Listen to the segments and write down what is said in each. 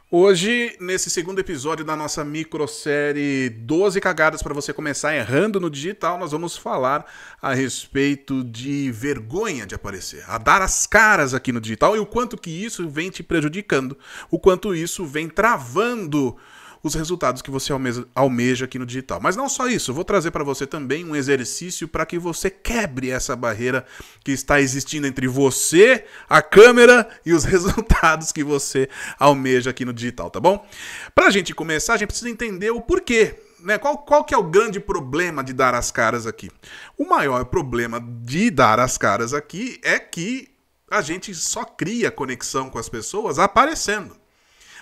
Hoje, nesse segundo episódio da nossa microsérie 12 cagadas para você começar errando no digital, nós vamos falar a respeito de vergonha de aparecer, a dar as caras aqui no digital e o quanto que isso vem te prejudicando, o quanto isso vem travando os resultados que você almeja aqui no digital. Mas não só isso, eu vou trazer para você também um exercício para que você quebre essa barreira que está existindo entre você, a câmera e os resultados que você almeja aqui no digital, tá bom? Para a gente começar, a gente precisa entender o porquê. Né? Qual que é o grande problema de dar as caras aqui? O maior problema de dar as caras aqui é que a gente só cria conexão com as pessoas aparecendo.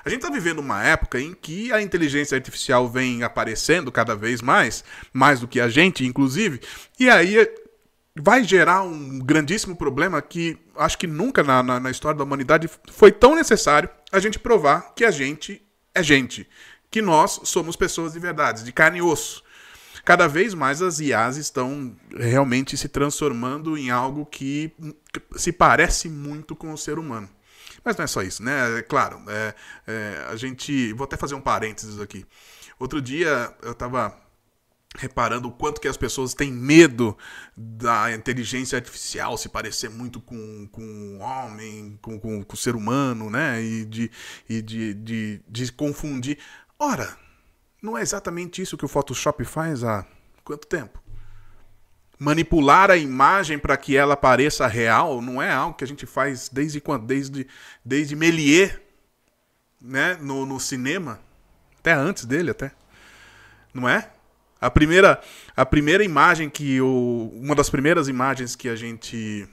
A gente está vivendo uma época em que a inteligência artificial vem aparecendo cada vez mais do que a gente, inclusive, e aí vai gerar um grandíssimo problema que acho que nunca na história da humanidade foi tão necessário a gente provar que a gente é gente, que nós somos pessoas de verdade, de carne e osso. Cada vez mais as IAs estão realmente se transformando em algo que se parece muito com o ser humano. Mas não é só isso, né? Claro, a gente... Vou até fazer um parênteses aqui. Outro dia eu estava reparando o quanto que as pessoas têm medo da inteligência artificial se parecer muito com um homem, com o ser humano, né? E de confundir. Ora, não é exatamente isso que o Photoshop faz há quanto tempo? Manipular a imagem para que ela pareça real não é algo que a gente faz desde quando? Desde Méliès, né? No cinema. Até antes dele, até. Não é? A primeira imagem uma das primeiras imagens que a gente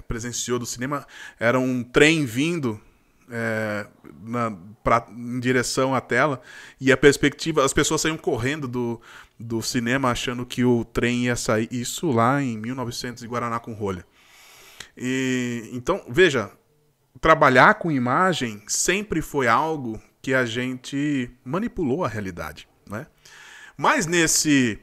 presenciou do cinema era um trem vindo em direção à tela, e a perspectiva, as pessoas saíam correndo do cinema achando que o trem ia sair, isso lá em 1900 em Guaraná com rolha. Então, veja, trabalhar com imagem sempre foi algo que a gente manipulou a realidade, né? Mas nesse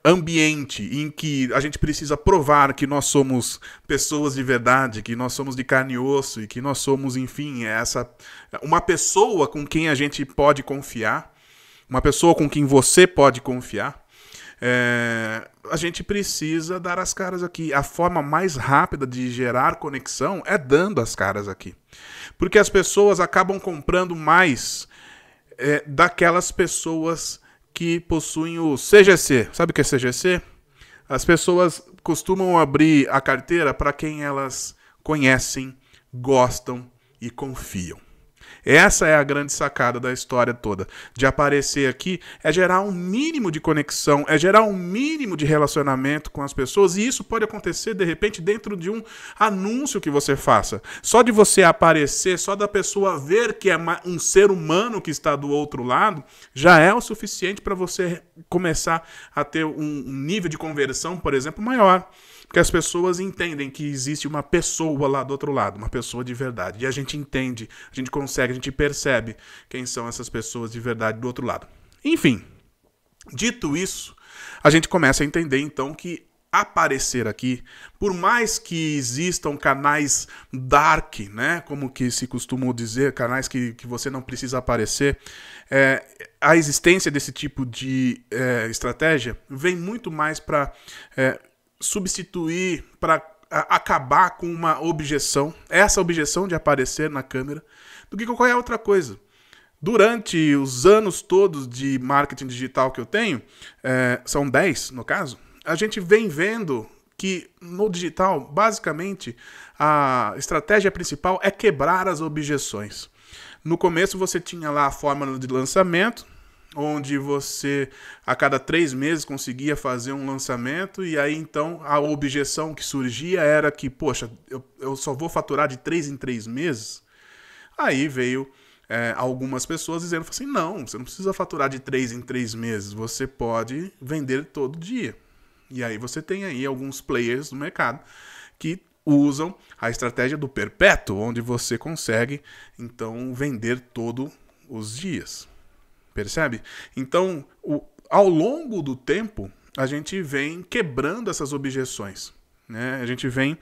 ambiente em que a gente precisa provar que nós somos pessoas de verdade, que nós somos de carne e osso e que nós somos, enfim, uma pessoa com quem a gente pode confiar, uma pessoa com quem você pode confiar, a gente precisa dar as caras aqui. A forma mais rápida de gerar conexão é dando as caras aqui. Porque as pessoas acabam comprando mais daquelas pessoas que possuem o CGC. Sabe o que é CGC? As pessoas costumam abrir a carteira para quem elas conhecem, gostam e confiam. Essa é a grande sacada da história toda. De aparecer aqui é gerar um mínimo de conexão, é gerar um mínimo de relacionamento com as pessoas, e isso pode acontecer, de repente, dentro de um anúncio que você faça. Só de você aparecer, só da pessoa ver que é um ser humano que está do outro lado, já é o suficiente para você começar a ter um nível de conversão, por exemplo, maior. Porque as pessoas entendem que existe uma pessoa lá do outro lado, uma pessoa de verdade. E a gente entende, a gente consegue, a gente percebe quem são essas pessoas de verdade do outro lado. Enfim, dito isso, a gente começa a entender então que aparecer aqui, por mais que existam canais dark, né, como que se costuma dizer, canais que você não precisa aparecer, a existência desse tipo de estratégia vem muito mais para substituir, para acabar com uma objeção, essa objeção de aparecer na câmera, do que qualquer outra coisa. Durante os anos todos de marketing digital que eu tenho, são 10 no caso, a gente vem vendo que no digital, basicamente, a estratégia principal é quebrar as objeções. No começo você tinha lá a fórmula de lançamento, onde você a cada 3 meses conseguia fazer um lançamento, e aí então a objeção que surgia era que, poxa, eu só vou faturar de 3 em 3 meses. Aí veio algumas pessoas dizendo assim, não, você não precisa faturar de 3 em 3 meses, você pode vender todo dia. E aí você tem aí alguns players no mercado que usam a estratégia do perpétuo, onde você consegue então vender todos os dias. Percebe? Então, ao longo do tempo, a gente vem quebrando essas objeções, né? A gente vem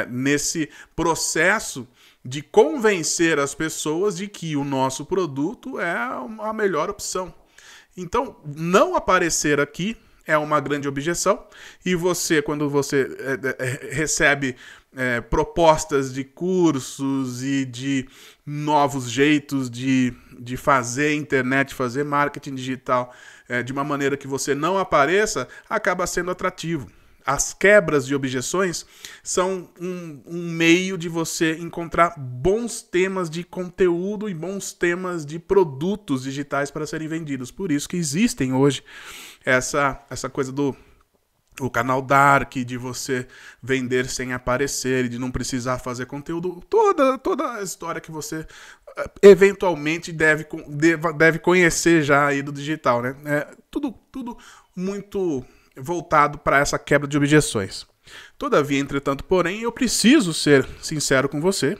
nesse processo de convencer as pessoas de que o nosso produto é a melhor opção. Então, não aparecer aqui é uma grande objeção, e você, quando você recebe propostas de cursos e de novos jeitos de fazer internet, fazer marketing digital de uma maneira que você não apareça, acaba sendo atrativo. As quebras de objeções são um meio de você encontrar bons temas de conteúdo e bons temas de produtos digitais para serem vendidos. Por isso que existem hoje essa coisa do canal Dark, de você vender sem aparecer, de não precisar fazer conteúdo. Toda a história que você eventualmente deve conhecer já aí do digital, né? Tudo muito voltado para essa quebra de objeções. Todavia, entretanto, porém, eu preciso ser sincero com você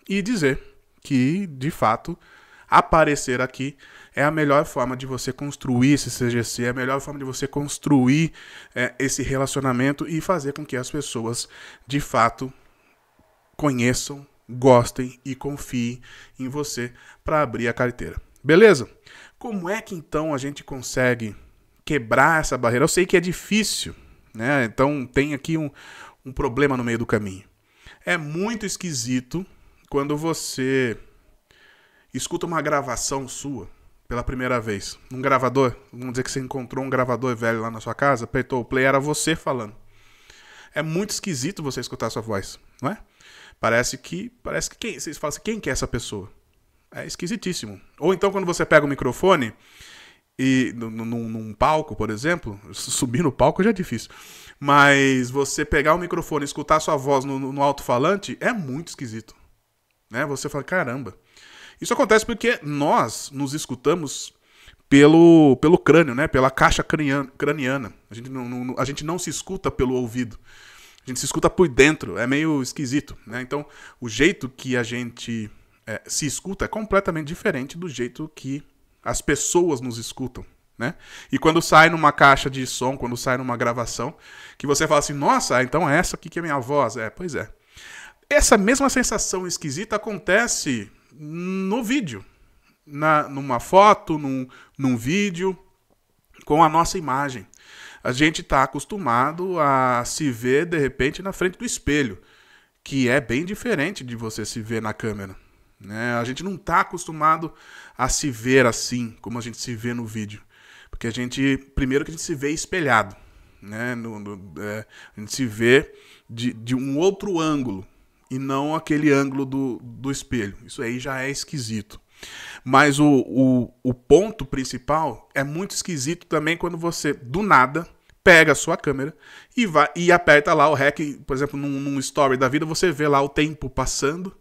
e dizer que, de fato, aparecer aqui é a melhor forma de você construir esse CGC, é a melhor forma de você construir esse relacionamento e fazer com que as pessoas, de fato, conheçam, gostem e confiem em você para abrir a carteira. Beleza? Como é que, então, a gente consegue quebrar essa barreira? Eu sei que é difícil, né? Então tem aqui um problema no meio do caminho. É muito esquisito quando você escuta uma gravação sua pela primeira vez. Um gravador, vamos dizer que você encontrou um gravador velho lá na sua casa, apertou o play, era você falando. É muito esquisito você escutar a sua voz, não é? Parece que vocês falam assim, quem que é essa pessoa? É esquisitíssimo. Ou então quando você pega o microfone e num palco, por exemplo, subir no palco já é difícil, mas você pegar o microfone e escutar sua voz no alto-falante é muito esquisito, né? Você fala, caramba. Isso acontece porque nós nos escutamos pelo crânio, né? Pela caixa craniana. A gente não se escuta pelo ouvido, a gente se escuta por dentro, é meio esquisito, né? Então, o jeito que a gente se escuta é completamente diferente do jeito que as pessoas nos escutam, né? E quando sai numa caixa de som, quando sai numa gravação, que você fala assim, nossa, então é essa aqui que é a minha voz. Pois é. Essa mesma sensação esquisita acontece no vídeo, numa foto, num vídeo, com a nossa imagem. A gente está acostumado a se ver, de repente, na frente do espelho, que é bem diferente de você se ver na câmera, né? A gente não está acostumado a se ver assim, como a gente se vê no vídeo. Porque primeiro que a gente se vê espelhado, né? A gente se vê de um outro ângulo, e não aquele ângulo do espelho. Isso aí já é esquisito. Mas o ponto principal é muito esquisito também quando você, do nada, pega a sua câmera e aperta lá o REC, por exemplo, num story da vida, você vê lá o tempo passando,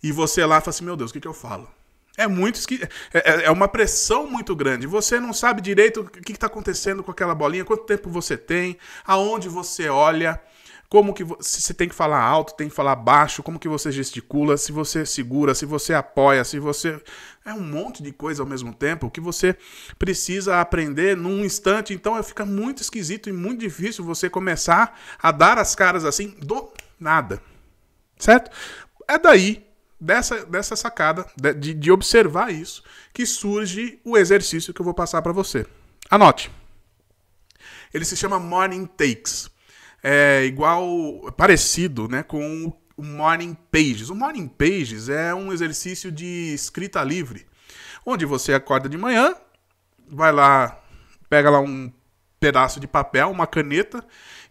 e você lá fala assim, meu Deus, o que eu falo? É muito esquisito, é uma pressão muito grande. Você não sabe direito o que está acontecendo com aquela bolinha, quanto tempo você tem, aonde você olha, como que você tem que falar alto, tem que falar baixo, como que você gesticula, se você segura, se você apoia, se você... É um monte de coisa ao mesmo tempo que você precisa aprender num instante. Então fica muito esquisito e muito difícil você começar a dar as caras assim do nada. Certo? É daí, dessa sacada, de observar isso, que surge o exercício que eu vou passar para você. Anote. Ele se chama Morning Takes. Parecido, né, com o Morning Pages. O Morning Pages é um exercício de escrita livre, onde você acorda de manhã, vai lá, pega lá um pedaço de papel, uma caneta,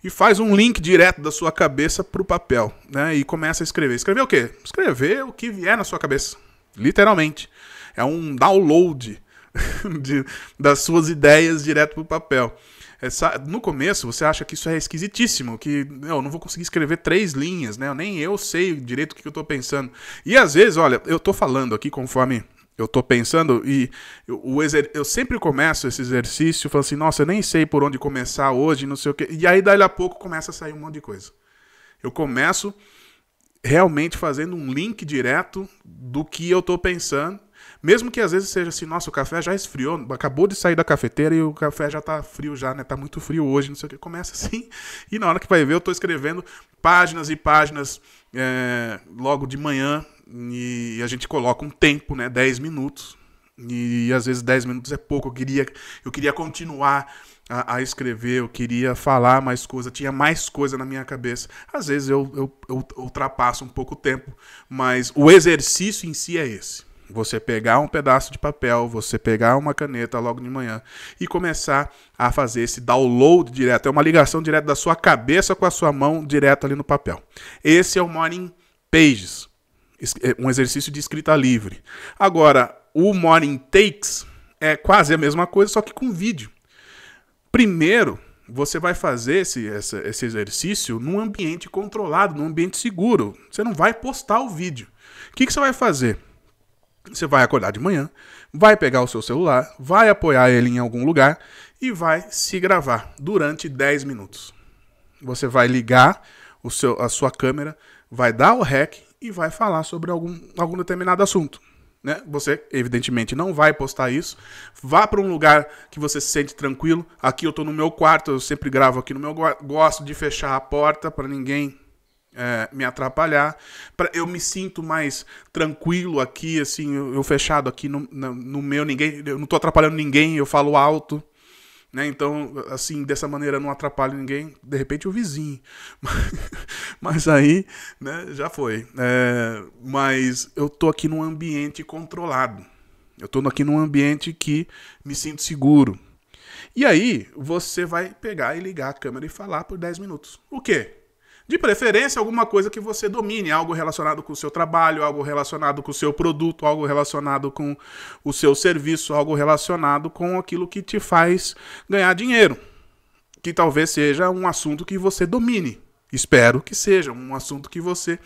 e faz um link direto da sua cabeça para o papel, né, e começa a escrever. Escrever o quê? Escrever o que vier na sua cabeça, literalmente. É um download das suas ideias direto para o papel. No começo você acha que isso é esquisitíssimo, que eu não vou conseguir escrever 3 linhas, né? Nem eu sei direito o que eu estou pensando. E às vezes, olha, eu estou falando aqui conforme eu estou pensando e eu sempre começo esse exercício falando assim, nossa, eu nem sei por onde começar hoje, não sei o quê. E aí daí a pouco começa a sair um monte de coisa. Eu começo realmente fazendo um link direto do que eu estou pensando. Mesmo que às vezes seja assim, nossa, o café já esfriou, acabou de sair da cafeteira e o café já tá frio já, né? Tá muito frio hoje, não sei o que. Começa assim, e na hora que vai ver eu tô escrevendo páginas e páginas logo de manhã, e a gente coloca um tempo, né, 10 minutos. E às vezes 10 minutos é pouco. Eu queria continuar a escrever, eu queria falar mais coisa, tinha mais coisa na minha cabeça. Às vezes eu ultrapasso um pouco o tempo, mas o exercício em si é esse. Você pegar um pedaço de papel, você pegar uma caneta logo de manhã e começar a fazer esse download direto. É uma ligação direta da sua cabeça com a sua mão direto ali no papel. Esse é o Morning Pages, um exercício de escrita livre. Agora, o Morning Takes é quase a mesma coisa, só que com vídeo. Primeiro, você vai fazer esse exercício num ambiente controlado, num ambiente seguro. Você não vai postar o vídeo. O que você vai fazer? Você vai acordar de manhã, vai pegar o seu celular, vai apoiar ele em algum lugar e vai se gravar durante 10 minutos. Você vai ligar a sua câmera, vai dar o REC e vai falar sobre algum determinado assunto. Né? Você, evidentemente, não vai postar isso. Vá para um lugar que você se sente tranquilo. Aqui eu estou no meu quarto, eu sempre gravo aqui no meu quarto. Gosto de fechar a porta para ninguém me atrapalhar. Eu me sinto mais tranquilo aqui, assim, eu fechado aqui no meu, eu não estou atrapalhando ninguém, eu falo alto. Né? Então, assim, dessa maneira eu não atrapalho ninguém, de repente o vizinho. Mas aí, né, já foi. Mas eu tô aqui num ambiente controlado. Eu tô aqui num ambiente que me sinto seguro. E aí, você vai pegar e ligar a câmera e falar por 10 minutos. O quê? De preferência, alguma coisa que você domine, algo relacionado com o seu trabalho, algo relacionado com o seu produto, algo relacionado com o seu serviço, algo relacionado com aquilo que te faz ganhar dinheiro. Que talvez seja um assunto que você domine. Espero que seja um assunto que você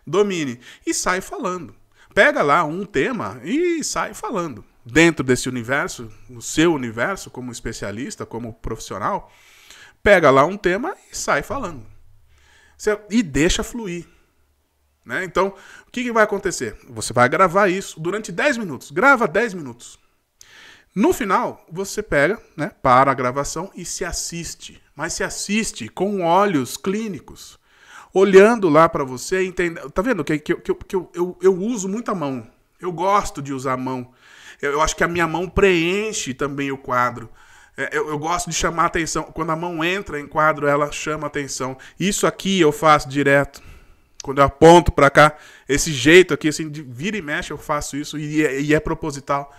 domine. E sai falando. Pega lá um tema e sai falando. Dentro desse universo, no seu universo, como especialista, como profissional, pega lá um tema e sai falando. E deixa fluir. Né? Então, o que vai acontecer? Você vai gravar isso durante 10 minutos. Grava 10 minutos. No final, você pega, né, para a gravação e se assiste. Mas se assiste com olhos clínicos. Olhando lá para você, entendendo. Tá vendo que eu uso muito a mão. Eu gosto de usar a mão. Eu acho que a minha mão preenche também o quadro. Eu gosto de chamar a atenção. Quando a mão entra em quadro, ela chama a atenção. Isso aqui eu faço direto. Quando eu aponto para cá, esse jeito aqui, assim, de vira e mexe, eu faço isso. E é proposital.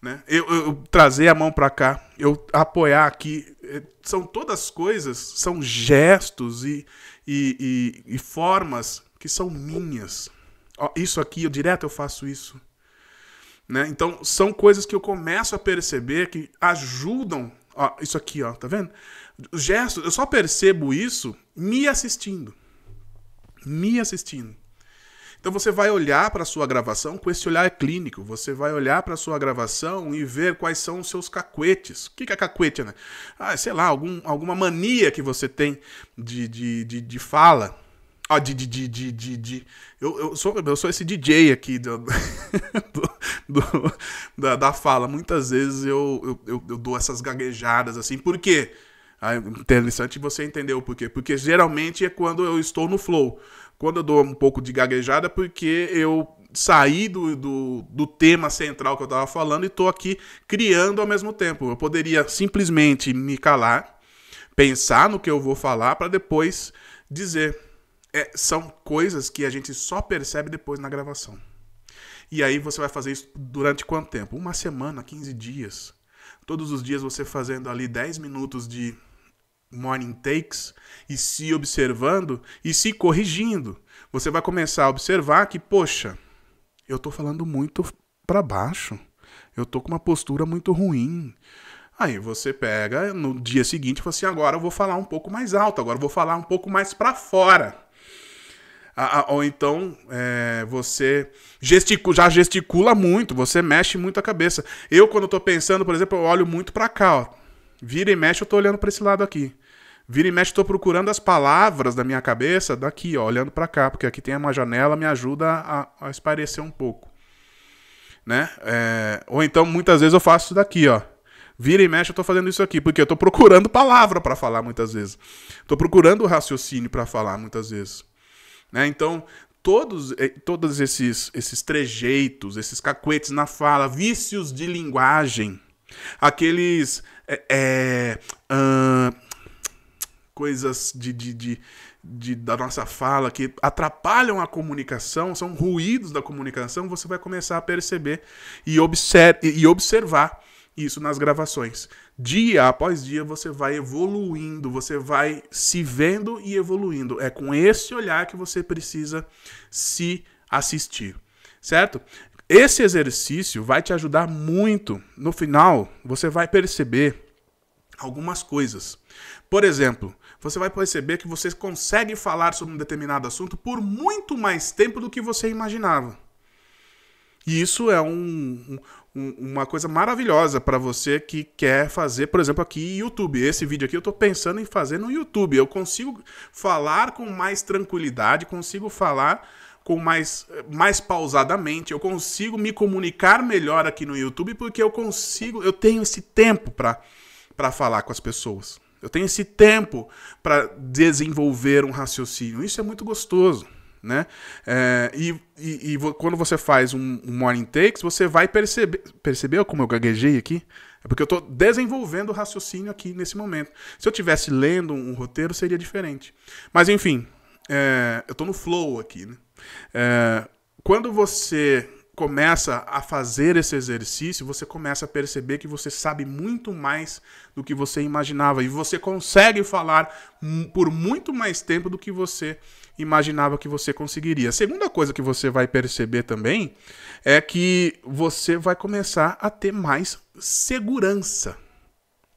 Né? Eu trazer a mão para cá, eu apoiar aqui. São todas coisas, são gestos e formas que são minhas. Isso aqui, direto eu faço isso. Né? Então, são coisas que eu começo a perceber que ajudam. Isso aqui, tá vendo? Os gestos, eu só percebo isso me assistindo. Me assistindo. Então, você vai olhar para a sua gravação com esse olhar clínico. Você vai olhar para a sua gravação e ver quais são os seus cacuetes. O que é cacuete, né? Sei lá, alguma mania que você tem de fala. Eu sou esse DJ aqui da fala. Muitas vezes eu dou essas gaguejadas assim. Por quê? Interessante você entender o porquê. Porque geralmente é quando eu estou no flow. Quando eu dou um pouco de gaguejada é porque eu saí do tema central que eu estava falando e estou aqui criando ao mesmo tempo. Eu poderia simplesmente me calar, pensar no que eu vou falar para depois dizer. São coisas que a gente só percebe depois na gravação. E aí você vai fazer isso durante quanto tempo? 1 semana, 15 dias. Todos os dias você fazendo ali 10 minutos de morning takes e se observando e se corrigindo. Você vai começar a observar que, poxa, eu tô falando muito para baixo. Eu tô com uma postura muito ruim. Aí você pega no dia seguinte e fala assim, agora eu vou falar um pouco mais alto, agora eu vou falar um pouco mais para fora. Ou então você já gesticula muito, você mexe muito a cabeça. Eu, quando estou pensando, por exemplo, eu olho muito para cá. Vira e mexe, eu estou olhando para esse lado aqui. Vira e mexe, estou procurando as palavras da minha cabeça daqui, olhando para cá, porque aqui tem uma janela, me ajuda a espairecer um pouco. Né? Ou então, muitas vezes eu faço isso daqui, ó. Vira e mexe, eu estou fazendo isso aqui, porque eu estou procurando palavra para falar muitas vezes. Estou procurando raciocínio para falar muitas vezes. Né? Então, todos esses trejeitos, esses cacuetes na fala, vícios de linguagem, aqueles coisas da nossa fala que atrapalham a comunicação, são ruídos da comunicação, você vai começar a perceber e observar isso nas gravações. Dia após dia você vai evoluindo, você vai se vendo e evoluindo. É com esse olhar que você precisa se assistir, certo? Esse exercício vai te ajudar muito. No final, você vai perceber algumas coisas. Por exemplo, você vai perceber que você consegue falar sobre um determinado assunto por muito mais tempo do que você imaginava. E isso é uma coisa maravilhosa para você que quer fazer, por exemplo, aqui YouTube. Esse vídeo aqui eu estou pensando em fazer no YouTube. Eu consigo falar com mais tranquilidade, consigo falar com mais pausadamente, eu consigo me comunicar melhor aqui no YouTube porque eu tenho esse tempo para falar com as pessoas. Eu tenho esse tempo para desenvolver um raciocínio. Isso é muito gostoso, né? Quando você faz um Morning Takes, você vai perceber... Percebeu como eu gaguejei aqui? É porque eu estou desenvolvendo o raciocínio aqui nesse momento. Se eu estivesse lendo um roteiro, seria diferente. Mas, enfim, eu estou no flow aqui, né? Quando você começa a fazer esse exercício, você começa a perceber que você sabe muito mais do que você imaginava. E você consegue falar por muito mais tempo do que você imaginava que você conseguiria. A segunda coisa que você vai perceber também é que você vai começar a ter mais segurança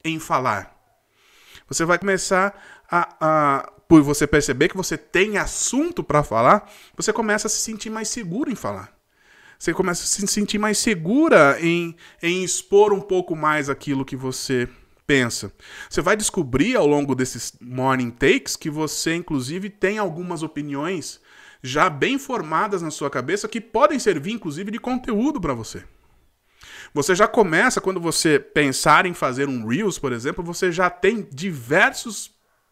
em falar. Você vai começar por você perceber que você tem assunto para falar, você começa a se sentir mais seguro em falar. Você começa a se sentir mais segura em expor um pouco mais aquilo que você pensa. Você vai descobrir ao longo desses Morning Takes que você, inclusive, tem algumas opiniões já bem formadas na sua cabeça que podem servir, inclusive, de conteúdo para você. Você já começa, quando você pensar em fazer um Reels, por exemplo, você já tem diversos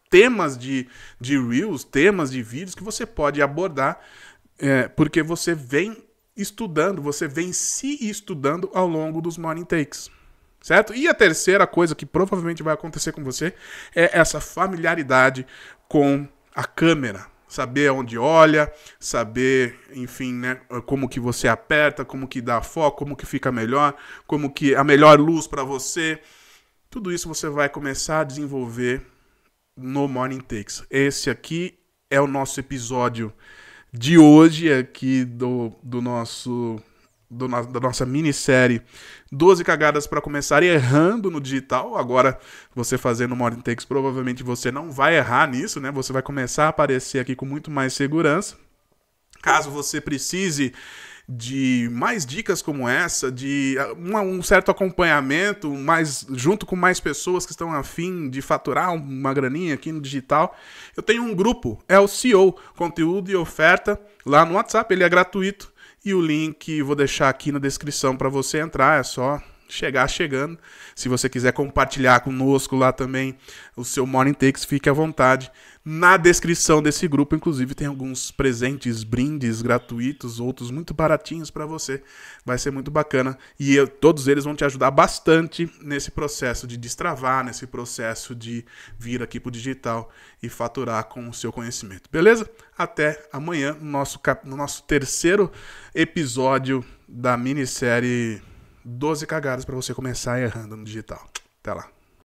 temas de Reels, temas de vídeos que você pode abordar, porque você vem estudando, você vem se estudando ao longo dos Morning Takes, certo? E a terceira coisa que provavelmente vai acontecer com você é essa familiaridade com a câmera. Saber onde olha, saber, enfim, né, como que você aperta, como que dá foco, como que fica melhor, como que a melhor luz para você. Tudo isso você vai começar a desenvolver no Morning Takes. Esse aqui é o nosso episódio de hoje aqui da nossa minissérie 12 cagadas para começar errando no digital. Agora, você fazendo Morning Takes, provavelmente você não vai errar nisso, né? Você vai começar a aparecer aqui com muito mais segurança. Caso você precise de mais dicas como essa, de um certo acompanhamento, junto com mais pessoas que estão a fim de faturar uma graninha aqui no digital, eu tenho um grupo, é o CEO, Conteúdo e Oferta, lá no WhatsApp, ele é gratuito, e o link vou deixar aqui na descrição para você entrar, é só chegar chegando. Se você quiser compartilhar conosco lá também o seu Morning Takes, fique à vontade. Na descrição desse grupo, inclusive, tem alguns presentes, brindes gratuitos, outros muito baratinhos para você. Vai ser muito bacana. E todos eles vão te ajudar bastante nesse processo de destravar, nesse processo de vir aqui pro digital e faturar com o seu conhecimento. Beleza? Até amanhã, no nosso terceiro episódio da minissérie 12 cagadas para você começar errando no digital. Até lá.